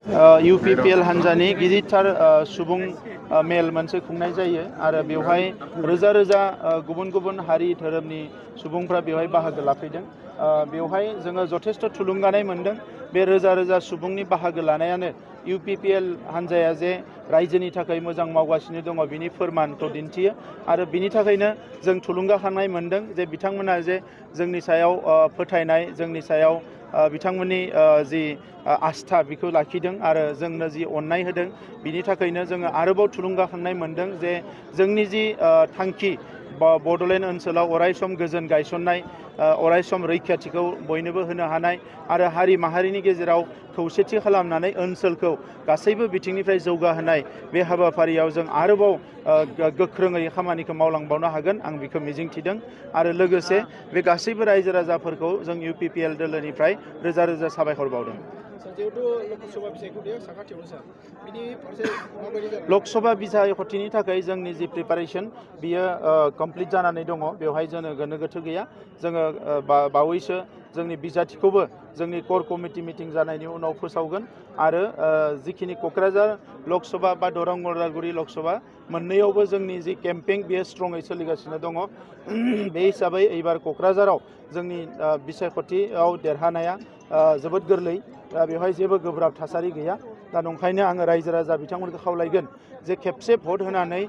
UPPL हान्जानि गिदिरथार सुबुं मेल मोनसे खुंनाय जायो आरो बेवहाय रोजा रोजा गुबुन गुबुन हारि धोरोमनि सुबुंफ्रा बेवहाय बाहागो लाफैदों। बेवहाय जोङो जथेस्थ थुलुंगानाय मोनदों। बे रोजा रोजा सुबुंनि बाहागो लानायानो UPPL हान्जाया जे रायजोनि थाखाय मोजां मावगासिनो दङ बिनि फोरमानखौ दिन्थियो आरो बिनि थाखायनो जों थुलुंगाखांनाय मोनदों जे बिथांमोना जे जोंनि सायाव फोथायनाय जोंनि सायाव बिथांमोननि जि आस्था बेखौ लाखिदों आरो जोंनो जि अननाय होदों बिनि थाखायनो जोङो आरोबाव थुलुंगाखांनाय मोनदों जे जोंनि जि थांखि बड'लेण्ड ओनसोलाव अरायसम गोजोन गायसननाय अरायसम रैखाथिखौ बयनोबो होनो हानाय आरो हारि माहारिनि गेजेराव खौसेथि खालामनानै ओनसोलखौ गासैबो बिथिंनिफ्राय जौगाहोनाय बे हाबाफारियाव जों आरोबाव गोख्रोङै खामानिखौ मावलांबावनो हागोन आं बेखौ मिजिंथिदों आरो लोगोसे बे गासैबो रायजो राजाफोरखौ जों UPPL दोलोनिफ्राय रोजा रोजा साबायखर बावदों। लकसभा बिसायख'थिनि थाखाय जोंनि जि प्रिपारेसन बियो कमप्लिट जानानै दङ। बेवहाय जोङो गोनो गोथो गैया। जोङो बावैसो जोंनि बिजाथिखौबो जोंनि कोर कमिटि मिटिं जानायनि उनाव फोसावगोन आरो जिखिनि क'क्राझार लकसभा बा दरं उदालगुरि लकसभा मोननैयावबो जोंनि जि केम्पेइन बेयो स्ट्रङै सोलिगासिनो दङ। बे हिसाबै एबार क'क्राझाराव जोंनि बिसायख'थियाव देरहानाया जोबोद गोरलै। बेवहाय जेबो गोब्राब थासारि गैया। दा नंखायनो आङो रायजो राजा बिथांमोनखौ खावलायगोन जे खेबसे भट होनानै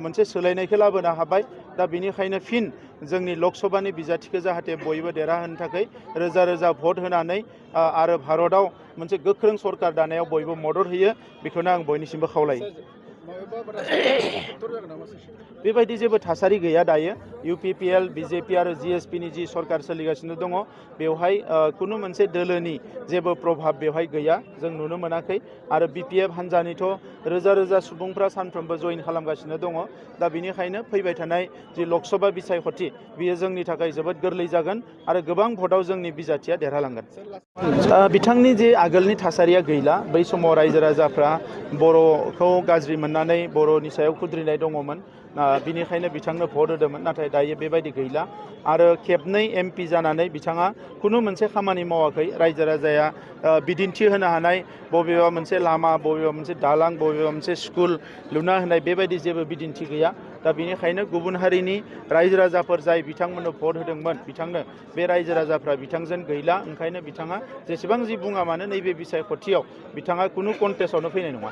मोनसे सोलायनायखौ लाबोनो हाबाय। दा बेनिखायनो फिन जोंनि लकसभानि बिजाथिखौ जाहाथे बयबो देरहाहोनो थाखाय रोजा रोजा भट होनानै आरो भारतआव मोनसे गोख्रों सरकार दानायाव बयबो मदद होयो बेखौनो आं बयनिसिमबो खावलायो। बेबायदि जेबो थासारि गैया दायो। UPPL BJP आरो GSP नि जि सरकार सोलिगासिनो दङ बेवहाय खुनु मोनसे दोलोनि जेबो प्रभाब बेवहाय गैया जों नुनो मोनाखै आरो BPF हान्जानिथ' रोजा रोजा सुबुंफ्रा सानफ्रोमबो जइन खालामगासिनो दङ। दा बेनिखायनो फैबाय थानाय जि लकसभा बिसायख'थि बियो जोंनि थाखाय जोबोद गोरलै जागोन आरो गोबां भटआव जोंनि बिजाथिया देरहालांगोन। बिथांनि जे आगोलनि थासारिया गैला। बै समाव रायजो राजाफ्रा बर'खौ गाज्रि मोननानै बर'नि सायाव खुद्रिनाय दङमोन। बिनिखायनो बिथांनो भट होदोंमोन। नाथाय दायो बेबायदि गैला आरो खेबनै MP जानानै बिथाङा खुनु मोनसे खामानि मावाखै। रायजो राजाया बिदिन्थि होनो हानाय बबेबा मोनसे लामा बबेबा मोनसे दालां बबेबा मोनसे स्कुल लुना होनाय बेबायदि जेबो बिदिन्थि गैया। दा बेनिखायनो गुबुन हारिनि रायजो राजाफोर जाय बिथांमोननो भट होदोंमोन बिथांनो बे रायजो राजाफ्रा बिथांजों गैला। ओंखायनो बिथाङा जेसेबां जि बुङा मानो नैबे बिसायख'थियाव बिथाङा खुनु कन्टेस्टआवनो फैनाय नङा।